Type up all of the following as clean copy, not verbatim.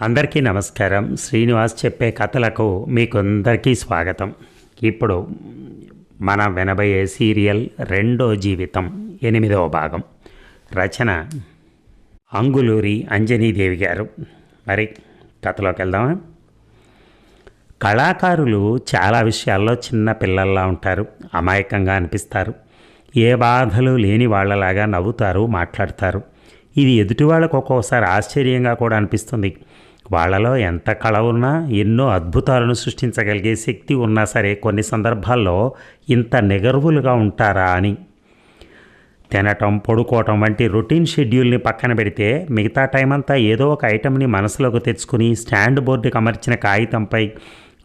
అందరికీ నమస్కారం. శ్రీనివాస్ చెప్పే కథలకు మీకు అందరికీ స్వాగతం. ఇప్పుడు మనం వినబోయే సీరియల్ రెండో జీవితం 8వ భాగం. రచన అంగులూరి అంజనీదేవి గారు. మరి కథలోకి వెళ్దామా? కళాకారులు చాలా విషయాల్లో చిన్న పిల్లల్లా ఉంటారు. అమాయకంగా అనిపిస్తారు. ఏ బాధలు లేని వాళ్ళలాగా నవ్వుతారు, మాట్లాడతారు. ఇది ఎదుటి వాళ్ళకు ఒక్కోసారి ఆశ్చర్యంగా కూడా అనిపిస్తుంది. వాళ్ళలో ఎంత కళ ఉన్నా, ఎన్నో అద్భుతాలను సృష్టించగలిగే శక్తి ఉన్నా సరే కొన్ని సందర్భాల్లో ఇంత నిగర్వులుగా ఉంటారా అని. తినటం, పడుకోవటం వంటి రొటీన్ షెడ్యూల్ని పక్కన పెడితే మిగతా టైం అంతా ఏదో ఒక ఐటెంని మనసులోకి తెచ్చుకుని స్టాండ్ బోర్డుకి అమర్చిన కాగితంపై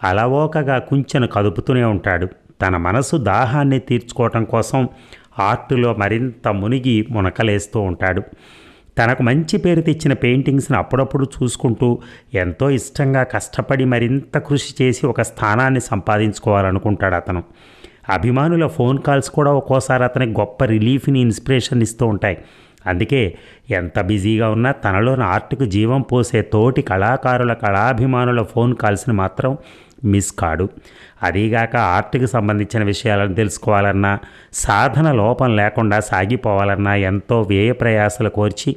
అలవోకగా కుంచెను కదుపుతూనే ఉంటాడు. తన మనసు దాహాన్ని తీర్చుకోవటం కోసం ఆర్టులో మరింత మునిగి మునకలేస్తూ ఉంటాడు. తనకు మంచి పేరు తెచ్చిన పెయింటింగ్స్ని అప్పుడప్పుడు చూసుకుంటూ ఎంతో ఇష్టంగా కష్టపడి మరింత కృషి చేసి ఒక స్థానాన్ని సంపాదించుకోవాలనుకుంటాడు అతను. అభిమానుల ఫోన్ కాల్స్ కూడా ఒక్కోసారి అతనికి గొప్ప రిలీఫ్ని, ఇన్స్పిరేషన్ ఇస్తూ ఉంటాయి. అందుకే ఎంత బిజీగా ఉన్నా తనలోని ఆర్ట్కు జీవం పోసే తోటి కళాకారుల, కళాభిమానుల ఫోన్ కాల్స్ని మాత్రం మిస్ కాడు. అదీగాక ఆర్ట్కి సంబంధించిన విషయాలను తెలుసుకోవాలన్నా, సాధన లోపం లేకుండా సాగిపోవాలన్నా ఎంతో వ్యయ ప్రయాసలు కోర్చి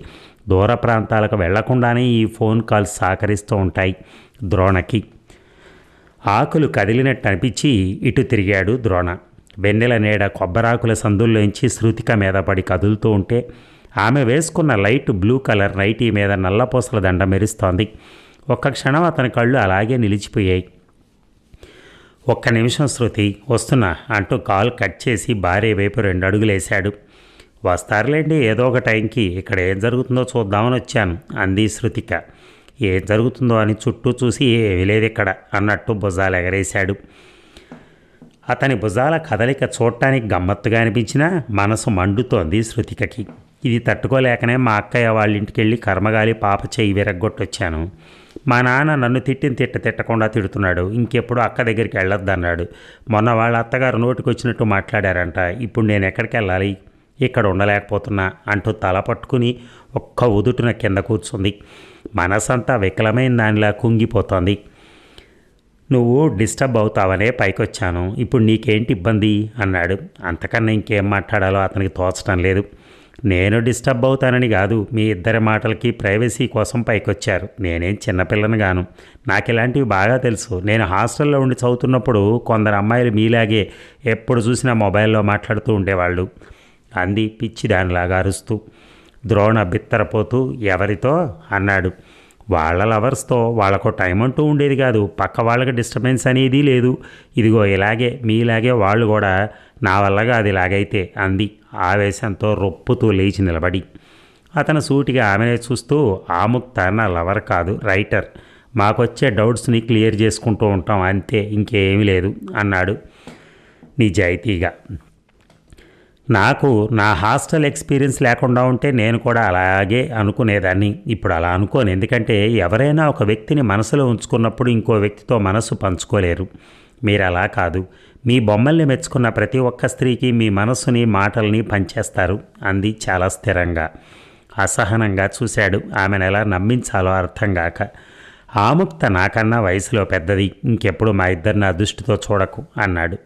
దూర ప్రాంతాలకు వెళ్లకుండానే ఈ ఫోన్ కాల్స్ సహకరిస్తూ ఉంటాయి ద్రోణకి. ఆకులు కదిలినట్టు అనిపించి ఇటు తిరిగాడు ద్రోణ. వెన్నెల నీడ కొబ్బరాకుల సందుల్లోంచి శృతిక మీద పడి కదులుతూ ఉంటే ఆమె వేసుకున్న లైట్ బ్లూ కలర్ నైటీ మీద నల్లపూసల దండ మెరుస్తోంది. ఒక్క క్షణం అతని కళ్ళు అలాగే నిలిచిపోయాయి. ఒక్క నిమిషం శృతి, వస్తున్నా అంటూ కాల్ కట్ చేసి భార్య వైపు 2 అడుగులేశాడు. వస్తారులేండి ఏదో ఒక టైంకి, ఇక్కడ ఏం జరుగుతుందో చూద్దామని వచ్చాను అంది శృతిక. ఏం జరుగుతుందో అని చుట్టూ చూసి ఏమీ లేదు ఇక్కడ అన్నట్టు భుజాలు ఎగరేశాడు. అతని భుజాల కదలిక చూడటానికి గమ్మత్తుగా అనిపించినా మనసు మండుతోంది శృతికకి. ఇది తట్టుకోలేకనే మా అక్కయ్య వాళ్ళ ఇంటికి వెళ్ళి కర్మగాలి పాప చెయ్యి విరగ్గొట్టొచ్చాను. మా నాన్న నన్ను తిట్టకుండా తిడుతున్నాడు. ఇంకెప్పుడు అక్క దగ్గరికి వెళ్ళొద్దన్నాడు. మొన్న వాళ్ళ అత్తగారు నోటికి వచ్చినట్టు మాట్లాడారంట. ఇప్పుడు నేను ఎక్కడికి వెళ్ళాలి? ఇక్కడ ఉండలేకపోతున్నా అంటూ తల పట్టుకుని ఒక్క ఉదుటున కింద కూర్చుంది. మనసంతా వికలమైన దానిలా కుంగిపోతోంది. నువ్వు డిస్టర్బ్ అవుతావనే పైకొచ్చాను. ఇప్పుడు నీకేంటి ఇబ్బంది అన్నాడు. అంతకన్నా ఇంకేం మాట్లాడాలో అతనికి తోచడం లేదు. నేను డిస్టర్బ్ అవుతానని కాదు, మీ ఇద్దరి మాటలకి ప్రైవసీ కోసం పైకొచ్చారు. నేనేం చిన్నపిల్లని గాను, నాకు ఇలాంటివి బాగా తెలుసు. నేను హాస్టల్లో ఉండి చదువుతున్నప్పుడు కొందరు అమ్మాయిలు మీలాగే ఎప్పుడు చూసినా మొబైల్లో మాట్లాడుతూ ఉండేవాళ్ళు అంది పిచ్చి దానిలాగా అరుస్తూ. ద్రోణ బిత్తరపోతూ ఎవరితో అన్నాడు. వాళ్ళ లవర్స్తో. వాళ్ళకు టైం అంటూ ఉండేది కాదు, పక్క వాళ్ళకి డిస్టర్బెన్స్ అనేది లేదు. ఇదిగో ఇలాగే మీలాగే వాళ్ళు కూడా. నా వల్లగా అది ఇలాగైతే అంది ఆవేశంతో రొప్పుతూ లేచి నిలబడి. అతను సూటిగా ఆమెనే చూస్తూ, ఆముక్త నా లవర్ కాదు, రైటర్. మాకొచ్చే డౌట్స్ని క్లియర్ చేసుకుంటూ ఉంటాం అంతే, ఇంకేమీ లేదు అన్నాడు నిజాయితీగా. నాకు నా హాస్టల్ ఎక్స్పీరియన్స్ లేకుండా ఉంటే నేను కూడా అలాగే అనుకునేదాన్ని. ఇప్పుడు అలా అనుకోను. ఎందుకంటే ఎవరైనా ఒక వ్యక్తిని మనసులో ఉంచుకున్నప్పుడు ఇంకో వ్యక్తితో మనసు పంచుకోలేరు. మీరు అలా కాదు. మీ బొమ్మల్ని మెచ్చుకున్న ప్రతి ఒక్క స్త్రీకి మీ మనస్సుని, మాటల్ని పంచేస్తారు అంది చాలా స్థిరంగా. అసహనంగా చూశాడు. ఆమెను ఎలా నమ్మించాలో అర్థం కాక. ఆముక్త నాకన్నా వయసులో పెద్దది. ఇంకెప్పుడు మా ఇద్దరిని ఆ దృష్టితో చూడకు అన్నాడు.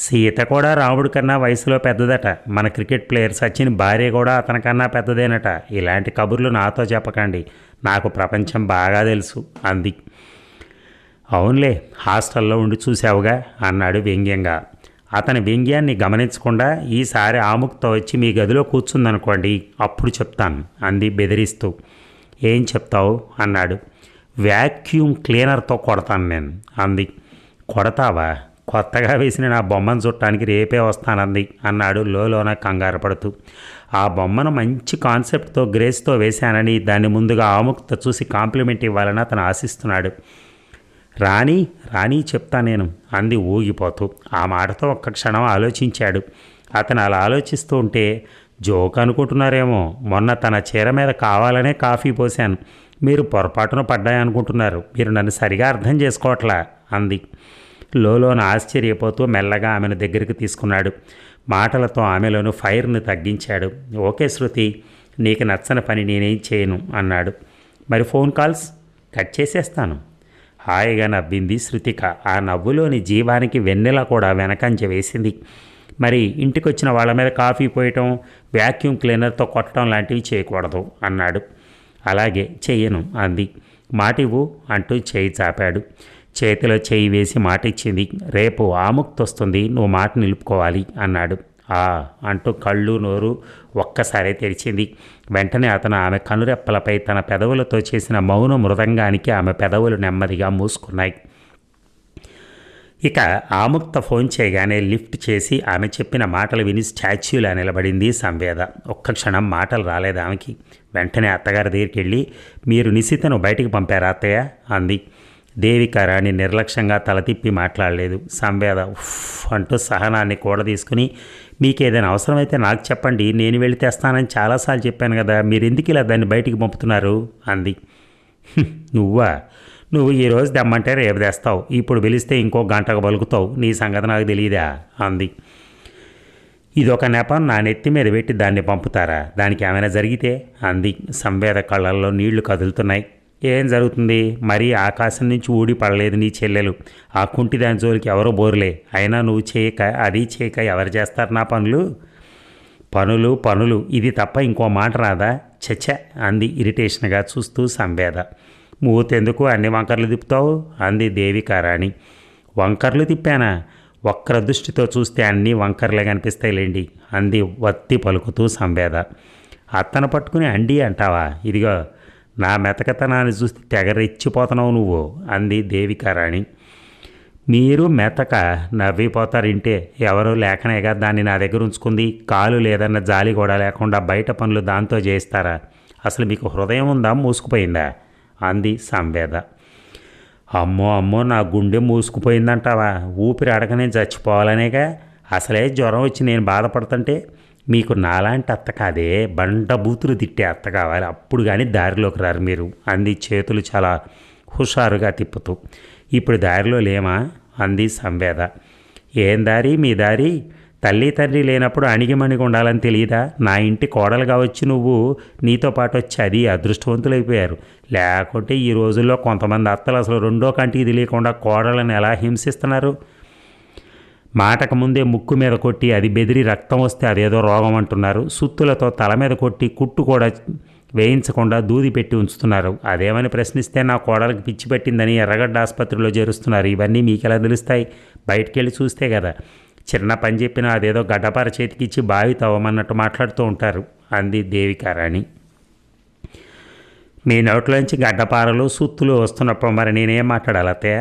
సీత కూడా రాముడి కన్నా వయసులో పెద్దదట. మన క్రికెట్ ప్లేయర్ సచిన్ భార్య కూడా అతనికన్నా పెద్దదేనట. ఇలాంటి కబుర్లు నాతో చెప్పకండి, నాకు ప్రపంచం బాగా తెలుసు అంది. అవునులే, హాస్టల్లో ఉండి చూసావుగా అన్నాడు వ్యంగ్యంగా. అతని వ్యంగ్యాన్ని గమనించకుండా, ఈసారి ఆముక్త వచ్చి మీ గదిలో కూర్చుందనుకోండి అప్పుడు చెప్తాను అంది బెదిరిస్తూ. ఏం చెప్తావు అన్నాడు. వ్యాక్యూమ్ క్లీనర్తో కొడతాను నేను అంది. కొడతావా? కొత్తగా వేసిన నా బొమ్మను చుట్టానికి రేపే వస్తానంది అన్నాడు లోలోన కంగారు పడుతూ. ఆ బొమ్మను మంచి కాన్సెప్ట్తో గ్రేస్తో వేశానని దాన్ని ముందుగా ఆముక్త చూసి కాంప్లిమెంట్ ఇవ్వాలని అతను ఆశిస్తున్నాడు. రాణి చెప్తా నేను అంది ఊగిపోతూ. ఆ మాటతో ఒక్క క్షణం ఆలోచించాడు. అతను అలా ఆలోచిస్తూ ఉంటే, జోక్ అనుకుంటున్నారేమో, మొన్న తన చీర మీద కావాలనే కాఫీ పోశాను. మీరు పొరపాటున పడ్డాయనుకుంటున్నారు. మీరు నన్ను సరిగా అర్థం చేసుకోవట్లా అంది. లోలోన ఆశ్చర్యపోతూ మెల్లగా ఆమెను దగ్గరికి తీసుకున్నాడు. మాటలతో ఆమెలోని ఫైర్ను తగ్గించాడు. ఓకే శృతి, నీకు నచ్చని పని నేనేం చేయను అన్నాడు. మరి ఫోన్ కాల్స్? కట్ చేసేస్తాను. హాయిగా నవ్వింది శృతిక. ఆ నవ్వులోని జీవానికి వెన్నెల కూడా వెనకంజ వేసింది. మరి ఇంటికొచ్చిన వాళ్ళ మీద కాఫీ పోయటం, వ్యాక్యూమ్ క్లీనర్తో కొట్టడం లాంటివి చేయకూడదు అన్నాడు. అలాగే చెయ్యను అంది. మాటివ్వు అంటూ చేయి చాపాడు. చేతిలో చేయి వేసి మాటిచ్చింది. రేపు ఆముక్తొస్తుంది, నువ్వు మాట నిలుపుకోవాలి అన్నాడు. అంటూ కళ్ళు నోరు ఒక్కసారే తెరిచింది. వెంటనే అతను ఆమె కనురెప్పలపై తన పెదవులతో చేసిన మౌన మృదంగానికి ఆమె పెదవులు నెమ్మదిగా మూసుకున్నాయి. ఇక ఆముక్త ఫోన్ చేయగానే లిఫ్ట్ చేసి ఆమె చెప్పిన మాటలు విని స్టాచ్యూలా నిలబడింది సంవేద. ఒక్క క్షణం మాటలు రాలేదు ఆమెకి. వెంటనే అత్తగారి దగ్గరికి వెళ్ళి, మీరు నిశితను బయటికి పంపారా అత్తయ్య అంది. దేవికారాణి నిర్లక్ష్యంగా తల తిప్పి మాట్లాడలేదు. సంవేద ఉఫ్ అంటూ సహనాన్ని కూడా తీసుకుని, మీకేదైనా అవసరమైతే నాకు చెప్పండి, నేను వెళ్ళి తెస్తానని చాలాసార్లు చెప్పాను కదా, మీరు ఎందుకు ఇలా దాన్ని బయటికి పంపుతున్నారు అంది. నువ్వు ఈరోజు తెమ్మంటే రేపు తెస్తావు, ఇప్పుడు పిలిస్తే ఇంకో గంటకు పలుకుతావు, నీ సంగతి నాకు తెలియదా అంది. ఇదొక నెపం నా నెత్తి మీద పెట్టి దాన్ని పంపుతారా, దానికి ఏమైనా జరిగితే అంది. సంవేద కళ్ళల్లో నీళ్లు కదులుతున్నాయి. ఏం జరుగుతుంది, మరీ ఆకాశం నుంచి ఊడి పడలేదు నీ చెల్లెలు, ఆ కుంటి దాని జోలికి ఎవరో బోరులే, అయినా నువ్వు చేయక అది చేయక ఎవరు చేస్తారు నా పనులు ఇది తప్ప ఇంకో మాట రాదా, చచ్చ అంది ఇరిటేషన్గా చూస్తూ సంవేద. మూతెందుకు అన్ని వంకర్లు తిప్పుతావు అంది దేవికారాణి. వంకర్లు తిప్పానా, వక్ర దృష్టితో చూస్తే అన్నీ వంకర్లే కనిపిస్తాయిలేండి అంది వత్తి పలుకుతూ సంవేద. అత్తను పట్టుకుని అండి అంటావా, ఇదిగో నా మెతకతనాన్ని చూస్తే తెగరెచ్చిపోతున్నావు నువ్వు అంది దేవికారాణి. మీరు మెతక నవ్విపోతారింటే, ఎవరూ లేకనేగా దాన్ని నా దగ్గర ఉంచుకుంది, కాలు లేదన్న జాలి కూడా లేకుండా బయట పనులు దాంతో చేయిస్తారా, అసలు మీకు హృదయం ఉందా మూసుకుపోయిందా అంది సంవేద. అమ్మో నా గుండె మూసుకుపోయిందంటావా, ఊపిరి అడగనే చచ్చిపోవాలనేగా, అసలే జ్వరం వచ్చి నేను బాధపడుతుంటే మీకు నాలాంటి అత్త కాదే, బండబూతులు తిట్టే అత్త కావాలి, అప్పుడు కానీ దారిలోకి రారు మీరు అంది చేతులు చాలా హుషారుగా తిప్పుతూ. ఇప్పుడు దారిలో లేమా అంది సంవేద. ఏం దారి మీ దారి, తల్లి తండ్రి లేనప్పుడు అణిగిమణిగి ఉండాలని తెలియదా, నా ఇంటి కోడలుగా వచ్చి నువ్వు నీతో పాటు వచ్చి అది అదృష్టవంతులైపోయారు, లేకుంటే ఈ రోజుల్లో కొంతమంది అత్తలు అసలు రెండో కంటికి తెలియకుండా కోడలను ఎలా హింసిస్తున్నారు. మాటకు ముందే ముక్కు మీద కొట్టి అది బెదిరి రక్తం వస్తే అదేదో రోగం అంటున్నారు, సుత్తులతో తల మీద కొట్టి కుట్టు కూడా వేయించకుండా దూది పెట్టి ఉంచుతున్నారు, అదేమని ప్రశ్నిస్తే నా కోడలకు పిచ్చి పెట్టిందని ఎర్రగడ్డ ఆసుపత్రిలో చేరుస్తున్నారు. ఇవన్నీ మీకెలా తెలుస్తాయి, బయటికి వెళ్ళి చూస్తే కదా, చిన్న పని చెప్పినా అదేదో గడ్డపార చేతికిచ్చి బావి తవ్వమన్నట్టు మాట్లాడుతూ ఉంటారు అంది దేవికారాణి. మీ నోట్లోంచి గడ్డపారలు సుత్తులు వస్తున్నప్పుడు మరి నేనేం మాట్లాడాలి అత్తయ్య,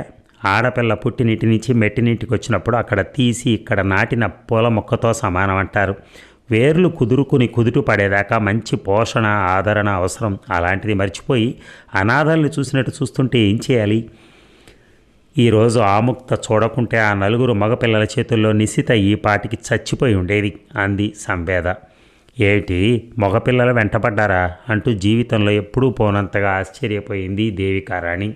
ఆడపిల్ల పుట్టినింటి నుంచి మెట్టినింటికి వచ్చినప్పుడు అక్కడ తీసి ఇక్కడ నాటిన పూల మొక్కతో సమానం అంటారు. వేర్లు కుదుటు పడేదాకా మంచి పోషణ ఆదరణ అవసరం, అలాంటిది మర్చిపోయి అనాథల్ని చూసినట్టు చూస్తుంటే ఏం చేయాలి. ఈరోజు ఆముక్త చూడకుంటే ఆ నలుగురు మగపిల్లల చేతుల్లో నిశిత ఈ పాటికి చచ్చిపోయి ఉండేది అంది సంవేద. ఏమిటి మగపిల్లలు వెంటపడ్డారా అంటూ జీవితంలో ఎప్పుడూ పోనంతగా ఆశ్చర్యపోయింది దేవికారాణి.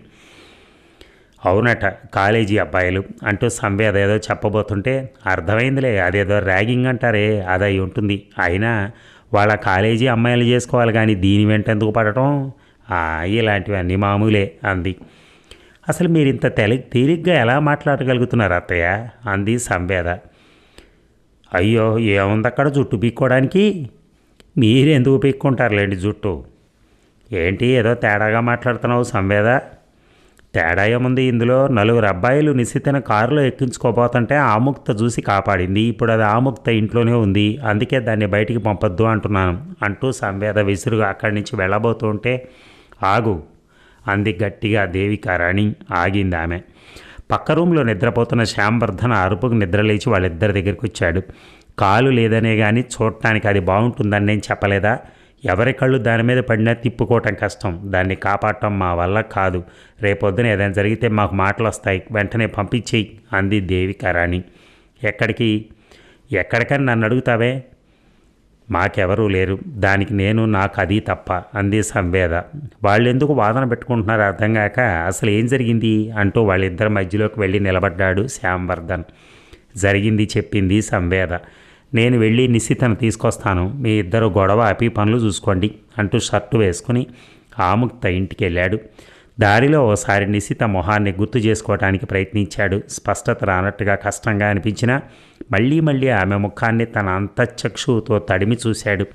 అవునట, కాలేజీ అబ్బాయిలు అంటూ సంవేద ఏదో చెప్పబోతుంటే, అర్థమైందిలే, అదేదో ర్యాగింగ్ అంటారే అది అయి ఉంటుంది, అయినా వాళ్ళ కాలేజీ అమ్మాయిలు చేసుకోవాలి కానీ దీని వెంట ఎందుకు పడటం, ఇలాంటివన్నీ మామూలే అంది. అసలు మీరు ఇంత తేలిగ్గా ఎలా మాట్లాడగలుగుతున్నారు అత్తయ్య అంది సంవేద. అయ్యో ఏముంది అక్కడ జుట్టు పీక్కోవడానికి, మీరెందుకు పీక్కుంటారులేండి జుట్టు, ఏంటి ఏదో తేడాగా మాట్లాడుతున్నావు సంవేద. తేడా ఏముంది, ఇందులో నలుగురు అబ్బాయిలు నిశితన కారులో ఎక్కించుకోబోతుంటే ఆముక్త చూసి కాపాడింది, ఇప్పుడు అది ఆముక్త ఇంట్లోనే ఉంది, అందుకే దాన్ని బయటికి పంపొద్దు అంటున్నాను అంటూ సంవేద విసురుగా అక్కడి నుంచి వెళ్ళబోతుంటే, ఆగు అంది గట్టిగా దేవికారాణి. ఆగింది ఆమె. పక్క రూమ్లో నిద్రపోతున్న శ్యాంవర్ధన అరుపుకు నిద్రలేచి వాళ్ళిద్దరి దగ్గరికి వచ్చాడు. కాలు లేదనే కానీ చూడటానికి అది బాగుంటుందని నేను చెప్పలేదా, ఎవరి కళ్ళు దాని మీద పడినా తిప్పుకోవటం కష్టం, దాన్ని కాపాడటం మా వల్ల కాదు, రేపొద్దున ఏదైనా జరిగితే మాకు మాటలు వస్తాయి, వెంటనే పంపించేయి అంది దేవికారాణి. ఎక్కడికని నన్ను అడుగుతావే, మాకెవరూ లేరు, దానికి నాకు అది తప్ప అంది సంవేద. వాళ్ళెందుకు వాదన పెట్టుకుంటున్నారో అర్థం కాక, అసలు ఏం జరిగింది అంటూ వాళ్ళిద్దరి మధ్యలోకి వెళ్ళి నిలబడ్డాడు శ్యాంవర్ధన్. జరిగింది చెప్పింది సంవేద. నేను వెళ్ళి నిశితను తీసుకొస్తాను, మీ ఇద్దరు గొడవ ఆపి పనులు చూసుకోండి అంటూ షర్టు వేసుకుని ఆముక్త ఇంటికి వెళ్ళాడు. దారిలో ఓసారి నిశిత మొహాన్ని గుర్తు చేసుకోవటానికి ప్రయత్నించాడు. స్పష్టత రానట్టుగా కష్టంగా అనిపించినా మళ్ళీ మళ్ళీ ఆమె ముఖాన్ని తన అంతఃచక్షువుతో తడిమి చూశాడు.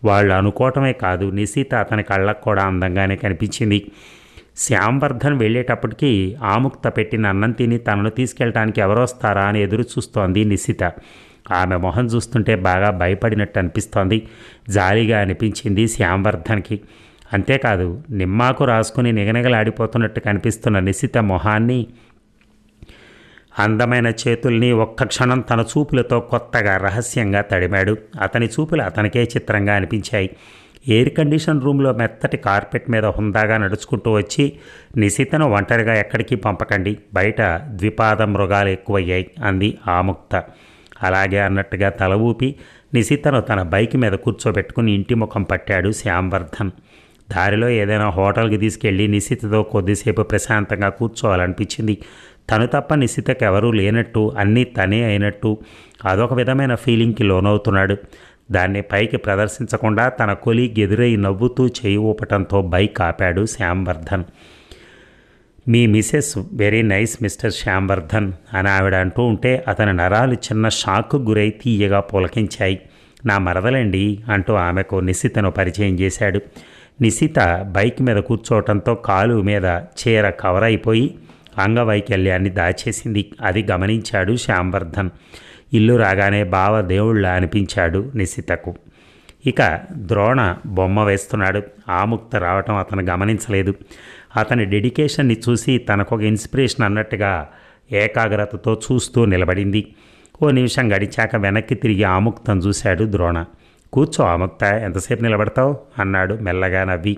వాళ్ళు అనుకోవటమే కాదు, నిశిత అతని కళ్ళకు కూడా అందంగానే కనిపించింది. శ్యాంవర్ధన్ వెళ్ళేటప్పటికీ ఆముక్త పెట్టిన అన్నం తిని తనను తీసుకెళ్ళటానికి ఎవరొస్తారా అని ఎదురు చూస్తోంది నిశిత. ఆమె మొహం చూస్తుంటే బాగా భయపడినట్టు అనిపిస్తోంది. జాలిగా అనిపించింది శ్యాంవర్ధన్కి. అంతేకాదు, నిమ్మాకు రాసుకుని నిగనిగలాడిపోతున్నట్టు కనిపిస్తున్న నిశిత మొహాన్ని, అందమైన చేతుల్ని ఒక్క క్షణం తన చూపులతో కొత్తగా రహస్యంగా తడిమాడు. అతని చూపులు అతనికే చిత్రంగా అనిపించాయి. ఎయిర్ కండిషన్ రూమ్లో మెత్తటి కార్పెట్ మీద హుందాగా నడుచుకుంటూ వచ్చి, నిశితను ఒంటరిగా ఎక్కడికి పంపకండి, బయట ద్విపాద మృగాలు ఎక్కువయ్యాయి అంది ఆముక్త. అలాగే అన్నట్టుగా తల ఊపి నిశితను తన బైక్ మీద కూర్చోబెట్టుకుని ఇంటి ముఖం పట్టాడు శ్యాంవర్ధన్. దారిలో ఏదైనా హోటల్కి తీసుకెళ్ళి నిశితతో కొద్దిసేపు ప్రశాంతంగా కూర్చోవాలనిపించింది. తను తప్ప నిశితకు ఎవరూ లేనట్టు, అన్నీ తనే అయినట్టు అదొక విధమైన ఫీలింగ్కి లోనవుతున్నాడు. దాన్ని పైకి ప్రదర్శించకుండా తన కొలీగ్ ఎదురై నవ్వుతూ చేయి ఊపటంతో బైక్ ఆపాడు శ్యాంవర్ధన్. మీ మిసెస్ వెరీ నైస్ మిస్టర్ శ్యాంవర్ధన్ అని ఆవిడ అంటూ ఉంటే అతని నరాలు చిన్న షాక్కు గురై తీయగా పులకించాయి. నా మరదలండి అంటూ ఆమెకు నిశితను పరిచయం చేశాడు. నిశిత బైక్ మీద కూర్చోవటంతో కాలు మీద చీర కవర్ అయిపోయి అంగవైకల్యాన్ని దాచేసింది. అది గమనించాడు శ్యాంవర్ధన్. ఇల్లు రాగానే బావ దేవుళ్ళ అనిపించాడు నిశితకు. ఇక ద్రోణ బొమ్మ వేస్తున్నాడు. ఆముక్త రావటం అతను గమనించలేదు. అతని డెడికేషన్ని చూసి తనకొక ఇన్స్పిరేషన్ అన్నట్టుగా ఏకాగ్రతతో చూస్తూ నిలబడింది. ఓ నిమిషం గడిచాక వెనక్కి తిరిగి ఆముక్తం చూశాడు ద్రోణ. కూర్చో ఆముక్త, ఎంతసేపు నిలబడతావు అన్నాడు మెల్లగా నవ్వి.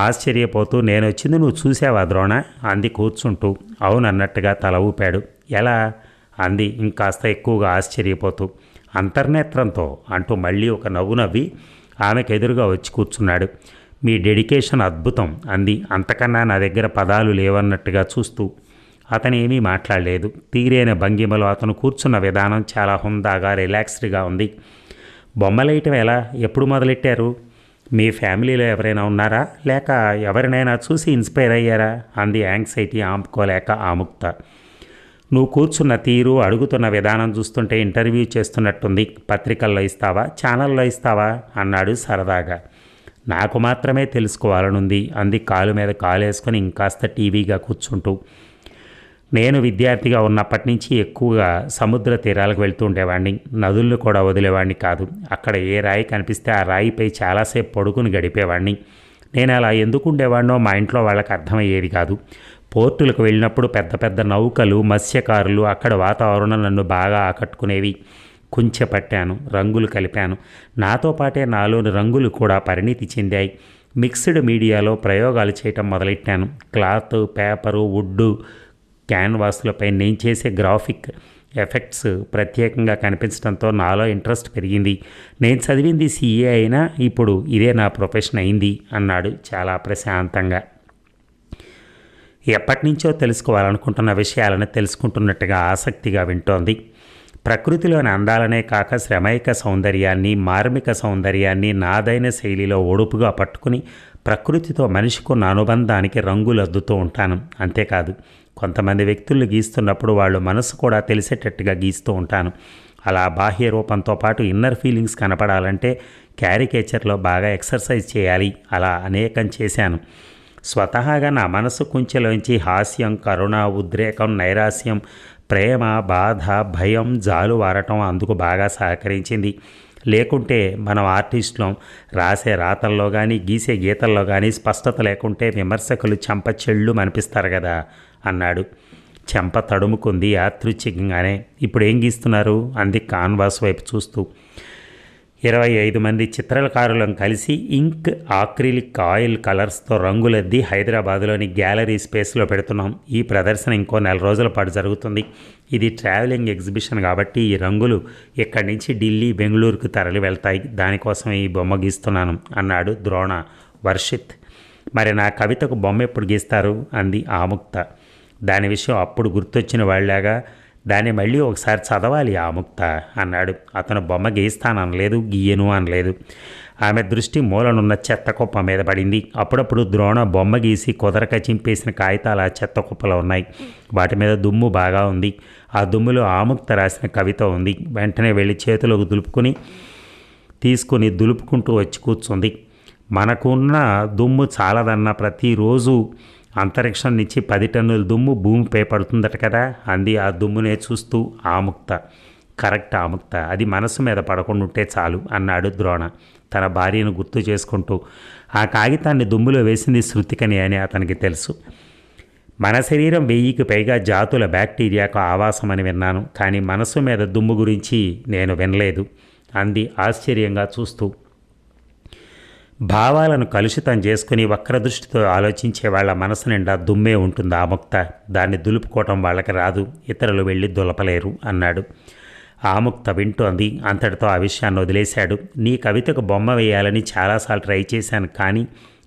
ఆశ్చర్యపోతూ, నేను వచ్చింది నువ్వు చూసావా ద్రోణ అంది కూర్చుంటూ. అవునన్నట్టుగా తల ఊపాడు. ఎలా అంది ఇంకాస్త ఎక్కువగా ఆశ్చర్యపోతూ. అంతర్నేత్రంతో అంటూ మళ్ళీ ఒక నవ్వు నవ్వి ఆమెకు ఎదురుగా వచ్చి కూర్చున్నాడు. మీ డెడికేషన్ అద్భుతం అంది అంతకన్నా నా దగ్గర పదాలు లేవన్నట్టుగా చూస్తూ. అతను ఏమీ మాట్లాడలేదు. తీరైన భంగిమలో అతను కూర్చున్న విధానం చాలా హుందాగా రిలాక్స్డ్గా ఉంది. బొమ్మలేయటం ఎలా, ఎప్పుడు మొదలెట్టారు? మీ ఫ్యామిలీలో ఎవరైనా ఉన్నారా, లేక ఎవరినైనా చూసి ఇన్స్పైర్ అయ్యారా అంది యాంగ్జైటీ ఆపుకోలేక ఆముక్త. నువ్వు కూర్చున్న తీరు, అడుగుతున్న విధానం చూస్తుంటే ఇంటర్వ్యూ చేస్తున్నట్టుంది. పత్రికల్లో ఇస్తావా, ఛానల్లో ఇస్తావా అన్నాడు సరదాగా. నాకు మాత్రమే తెలుసుకోవాలనుంది అంది కాలు మీద కాలేసుకొని ఇంకాస్త టీవీగా కూర్చుంటూ. నేను విద్యార్థిగా ఉన్నప్పటి నుంచి ఎక్కువగా సముద్ర తీరాలకు వెళ్తూ ఉండేవాడిని. నదులను కూడా వదిలేవాడిని కాదు. అక్కడ ఏ రాయి కనిపిస్తే ఆ రాయిపై చాలాసేపు పడుకుని గడిపేవాడిని. నేను అలా ఎందుకు ఉండేవాడినో మా ఇంట్లో వాళ్ళకి అర్థమయ్యేది కాదు. పోర్టులకు వెళ్ళినప్పుడు పెద్ద పెద్ద నౌకలు, మత్స్యకారులు, అక్కడ వాతావరణం నన్ను బాగా ఆకట్టుకునేవి. కుంచె పట్టాను, రంగులు కలిపాను. నాతో పాటే నాలోని రంగులు కూడా పరిణితి చెందాయి. మిక్స్డ్ మీడియాలో ప్రయోగాలు చేయటం మొదలెట్టాను. క్లాత్, పేపరు, వుడ్డు, క్యాన్వాస్లపై నేను చేసే గ్రాఫిక్ ఎఫెక్ట్స్ ప్రత్యేకంగా కనిపించడంతో నాలో ఇంట్రెస్ట్ పెరిగింది. నేను చదివింది CA అయినా ఇప్పుడు ఇదే నా ప్రొఫెషన్ అయింది అన్నాడు చాలా ప్రశాంతంగా. ఎప్పటి నుంచో తెలుసుకోవాలనుకుంటున్న విషయాలను తెలుసుకుంటున్నట్టుగా ఆసక్తిగా వింటోంది. ప్రకృతిలోని అందాలనే కాక శ్రమైక సౌందర్యాన్ని, మార్మిక సౌందర్యాన్ని నాదైన శైలిలో ఒడుపుగా పట్టుకుని ప్రకృతితో మనిషికున్న అనుబంధానికి రంగులద్దుతూ ఉంటాను. అంతేకాదు, కొంతమంది వ్యక్తులు గీస్తున్నప్పుడు వాళ్ళు మనసు కూడా తెలిసేటట్టుగా గీస్తూ ఉంటాను. అలా బాహ్య రూపంతో పాటు ఇన్నర్ ఫీలింగ్స్ కనపడాలంటే క్యారికేచర్లో బాగా ఎక్సర్సైజ్ చేయాలి. అలా అనేకం చేశాను. స్వతహాగా నా మనసు కుంచెలోంచి హాస్యం, కరుణ, ఉద్రేకం, నైరాస్యం, ప్రేమ, బాధ, భయం జాలువారటం అందుకు బాగా సహకరించింది. లేకుంటే మనం ఆర్టిస్టులం, రాసే రాతల్లో కానీ గీసే గీతల్లో కానీ స్పష్టత లేకుంటే విమర్శకులు చెంప చెళ్ళు అనిపిస్తారు కదా అన్నాడు. చెంప తడుముకుంది యాదృచ్ఛికంగానే. ఇప్పుడు ఏం గీస్తున్నారు అంది కాన్వాస్ వైపు చూస్తూ. 25 మంది చిత్రకారులను కలిసి ఇంక్, ఆక్రిలిక్ ఆయిల్ కలర్స్తో రంగులద్ది హైదరాబాదులోని గ్యాలరీ స్పేస్లో పెడుతున్నాం. ఈ ప్రదర్శన ఇంకో 4 రోజుల పాటు జరుగుతుంది. ఇది ట్రావెలింగ్ ఎగ్జిబిషన్ కాబట్టి ఈ రంగులు ఇక్కడి నుంచి ఢిల్లీ, బెంగళూరుకు తరలి వెళ్తాయి. దానికోసం ఈ బొమ్మ గీస్తున్నాను అన్నాడు ద్రోణ వర్షిత్. మరి నా కవితకు బొమ్మ ఎప్పుడు గీస్తారు అంది ఆముక్త. దాని విషయం అప్పుడు గుర్తొచ్చిన వాళ్ళలాగా దాన్ని మళ్ళీ ఒకసారి చదవాలి ఆముక్త అన్నాడు. అతను బొమ్మ గీస్తాననలేదు, గీయను అనలేదు. ఆమె దృష్టి మూలనున్న చెత్త కుప్ప మీద పడింది. అప్పుడప్పుడు ద్రోణ బొమ్మ గీసి కుదరక చింపేసిన కాగితాలు ఆ చెత్త కుప్పలో ఉన్నాయి. వాటి మీద దుమ్ము బాగా ఉంది. ఆ దుమ్ములో ఆముక్త రాసిన కవిత ఉంది. వెంటనే వెళ్ళి చేతులకు తీసుకుని దులుపుకుంటూ వచ్చి కూర్చుంది. మనకున్న దుమ్ము చాలదన్న ప్రతిరోజు అంతరిక్షం నుంచి 10 టన్నుల దుమ్ము భూమిపై పడుతుందట కదా అంది ఆ దుమ్మునే చూస్తూ ఆముక్త. కరెక్ట్ ఆముక్త, అది మనసు మీద పడకుండా ఉంటే చాలు అన్నాడు ద్రోణ తన భార్యను గుర్తు చేసుకుంటూ. ఆ కాగితాన్ని దుమ్ములో వేసింది శృతికని అని అతనికి తెలుసు. మన శరీరం 1000కి పైగా జాతుల బ్యాక్టీరియాకు ఆవాసమని విన్నాను, కానీ మనసు మీద దుమ్ము గురించి నేను వినలేదు అంది ఆశ్చర్యంగా చూస్తూ. భావాలను కలుషితం చేసుకుని వక్రదృష్టితో ఆలోచించే వాళ్ళ మనసు నిండా దుమ్మే ఉంటుంది ఆముక్త. దాన్ని దులుపుకోవటం వాళ్ళకి రాదు, ఇతరులు వెళ్ళి దులపలేరు అన్నాడు. ఆముక్త వింటోంది. అంతటితో ఆ విషయాన్ని వదిలేశాడు. నీ కవితకు బొమ్మ వేయాలని చాలాసార్లు ట్రై చేశాను, కానీ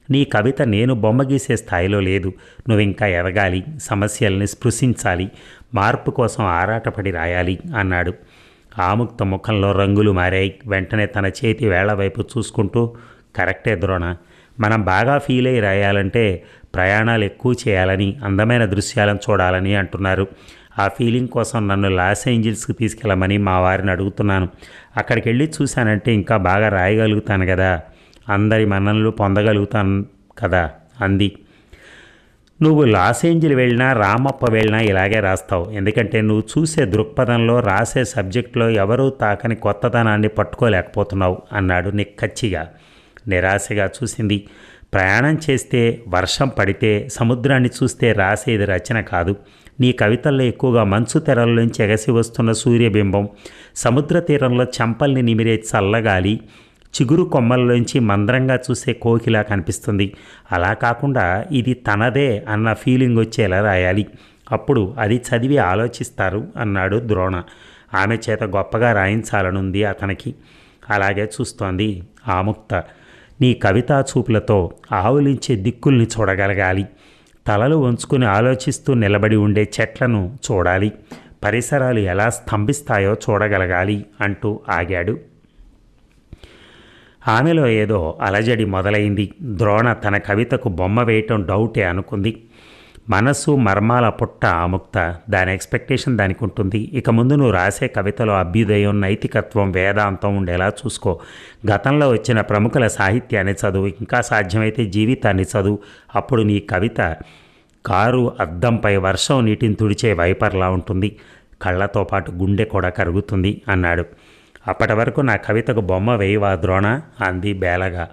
నీ కవిత నేను బొమ్మ గీసే స్థాయిలో లేదు. నువ్వు ఇంకా ఎదగాలి, సమస్యల్ని స్పృశించాలి, మార్పు కోసం ఆరాటపడి రాయాలి అన్నాడు. ఆముక్త ముఖంలో రంగులు మారాయి. వెంటనే తన చేతి వేళ్ల వైపు చూసుకుంటూ, కరెక్టే ద్రోణ, మనం బాగా ఫీల్ అయ్యి రాయాలంటే ప్రయాణాలు ఎక్కువ చేయాలని, అందమైన దృశ్యాలను చూడాలని అంటున్నారు. ఆ ఫీలింగ్ కోసం నన్ను లాస్ ఏంజల్స్కి తీసుకెళ్ళమని మా వారిని అడుగుతున్నాను. అక్కడికి వెళ్ళి చూశానంటే ఇంకా బాగా రాయగలుగుతాను కదా, అందరి మన్ననలు పొందగలుగుతాను కదా అంది. నువ్వు లాస్ ఏంజల్ వెళ్ళినా, రామప్ప వెళ్ళినా ఇలాగే రాస్తావు. ఎందుకంటే నువ్వు చూసే దృక్పథంలో, రాసే సబ్జెక్టులో ఎవరూ తాకని కొత్తదనాన్ని పట్టుకోలేకపోతున్నావు అన్నాడు నిక్కచ్చిగా. నిరాశగా చూసింది. ప్రయాణం చేస్తే, వర్షం పడితే, సముద్రాన్ని చూస్తే రాసేది రచన కాదు. నీ కవితల్లో ఎక్కువగా మంచు తెరల్లోంచి ఎగసి వస్తున్న సూర్యబింబం, సముద్ర తీరంలో చెంపల్ని నిమిరే చల్లగాలి, చిగురు కొమ్మల్లోంచి మంద్రంగా చూసే కోకిలా కనిపిస్తుంది. అలా కాకుండా ఇది తనదే అన్న ఫీలింగ్ వచ్చేలా రాయాలి. అప్పుడు అది చదివి ఆలోచిస్తారు అన్నాడు ద్రోణ. ఆమె చేత గొప్పగా రాయించాలనుంది అతనికి. అలాగే చూస్తోంది ఆముక్త. నీ కవితా చూపులతో ఆవులించే దిక్కుల్ని చూడగలగాలి, తలలు వంచుకుని ఆలోచిస్తూ నిలబడి ఉండే చెట్లను చూడాలి, పరిసరాలు ఎలా స్తంభిస్తాయో చూడగలగాలి అంటూ ఆగాడు. ఆమెలో ఏదో అలజడి మొదలైంది. ద్రోణ తన కవితకు బొమ్మ వేయటం డౌటే అనుకుంది. మనసు మర్మాల పుట్ట ఆముక్త, దాని ఎక్స్పెక్టేషన్ దానికి ఉంటుంది. ఇక ముందు నువ్వు రాసే కవితలో అభ్యుదయం, నైతికత్వం, వేదాంతం ఉండేలా చూసుకో. గతంలో వచ్చిన ప్రముఖుల సాహిత్యాన్ని చదువు, ఇంకా సాధ్యమైతే జీవితాన్ని చదువు. అప్పుడు నీ కవిత కారు అద్దంపై వర్షం నీటిని తుడిచే వైపర్లా ఉంటుంది. కళ్ళతో పాటు గుండె కూడా కరుగుతుంది అన్నాడు. అప్పటి వరకు నా కవితకు బొమ్మ వేయవా ద్రోణ అంది బేలగా.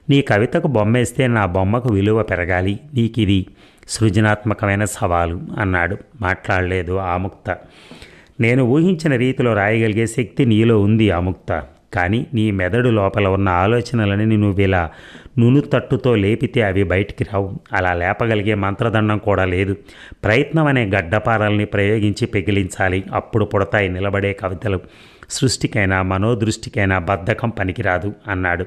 నీ కవితకు బొమ్మ వేస్తే నా బొమ్మకు విలువ పెరగాలి. నీకిది సృజనాత్మకమైన సవాలు అన్నాడు. మాట్లాడలేదు ఆముక్త. నేను ఊహించిన రీతిలో రాయగలిగే శక్తి నీలో ఉంది ఆముక్త, కానీ నీ మెదడు లోపల ఉన్న ఆలోచనలని నువ్వు ఇలా నునుతట్టుతో లేపితే అవి బయటికి రావు. అలా లేపగలిగే మంత్రదండం కూడా లేదు. ప్రయత్నం అనే గడ్డపారల్ని ప్రయోగించి పెగిలించాలి. అప్పుడు పుడతాయి నిలబడే కవితలు. సృష్టికైనా మనోదృష్టికైనా బద్ధకం పనికిరాదు అన్నాడు.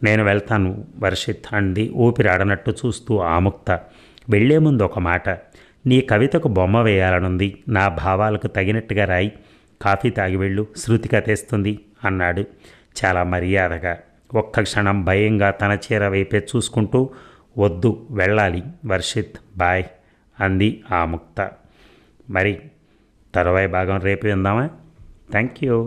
నేను వెళ్తాను వర్షిత్ అంది ఊపిరాడనట్టు చూస్తూ ఆముక్త. వెళ్లే ముందు ఒక మాట, నీ కవితకు బొమ్మ వేయాలనుంది. నా భావాలకు తగినట్టుగా రాయి. కాఫీ తాగి వెళ్ళు, శృతిక తెస్తుంది అన్నాడు చాలా మర్యాదగా. ఒక్క క్షణం భయంగా తన చీర వైపే చూసుకుంటూ, వద్దు వెళ్ళాలి వర్షిత్, బాయ్ అంది ఆముక్త. మరి తరువాయి భాగం రేపు విందామా? Thank you.